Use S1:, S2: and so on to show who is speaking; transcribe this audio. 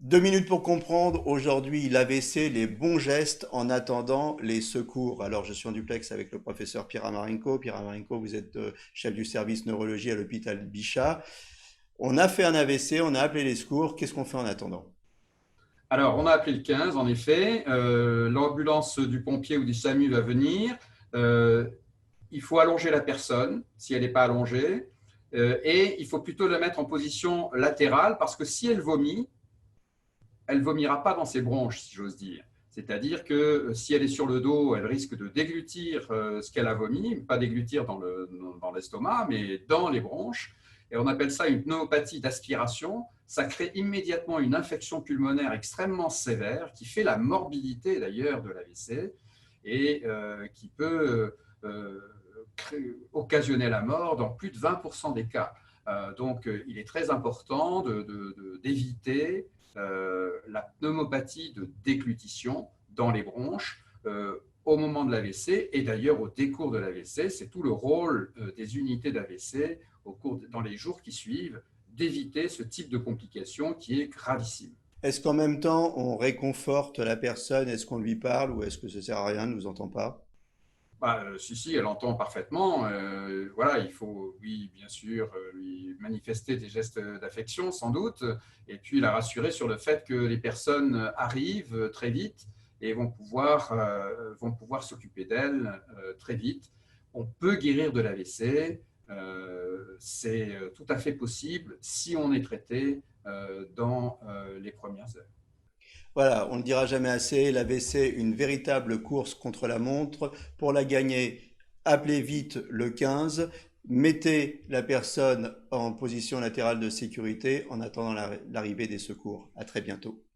S1: 2 minutes pour comprendre. Aujourd'hui, l'AVC, les bons gestes en attendant les secours. Alors, je suis en duplex avec le professeur Pierre Amarinko. Pierre Amarinko, vous êtes chef du service neurologie à l'hôpital Bichat. On a fait un AVC, on a appelé les secours. Qu'est-ce qu'on fait en attendant?
S2: Alors, on a appelé le 15, en effet. L'ambulance du pompier ou du SAMU va venir. Euh, il faut allonger la personne si elle n'est pas allongée. Et il faut plutôt la mettre en position latérale parce que si elle vomit, elle ne vomira pas dans ses bronches, si j'ose dire. C'est-à-dire que si elle est sur le dos, elle risque de déglutir ce qu'elle a vomi, pas déglutir dans l'estomac, mais dans les bronches. Et on appelle ça une pneumopathie d'aspiration. Ça crée immédiatement une infection pulmonaire extrêmement sévère qui fait la morbidité d'ailleurs de l'AVC et qui peut occasionner la mort dans plus de 20% des cas. Donc, il est très important d'éviter la pneumopathie de déglutition dans les bronches au moment de l'AVC et d'ailleurs au décours de l'AVC. C'est tout le rôle des unités d'AVC dans les jours qui suivent d'éviter ce type de complication qui est gravissime.
S1: Est-ce qu'en même temps, on réconforte la personne? Est-ce qu'on lui parle ou est-ce que ça sert à rien, ne nous entend pas?
S2: Si, elle entend parfaitement. Voilà, il faut, oui, bien sûr, lui manifester des gestes d'affection, sans doute, et puis la rassurer sur le fait que les personnes arrivent très vite et vont pouvoir s'occuper d'elle très vite. On peut guérir de l'AVC, c'est tout à fait possible si on est traité dans les premières heures.
S1: Voilà, on ne le dira jamais assez, l'AVC, une véritable course contre la montre. Pour la gagner, appelez vite le 15, mettez la personne en position latérale de sécurité en attendant l'arrivée des secours. À très bientôt.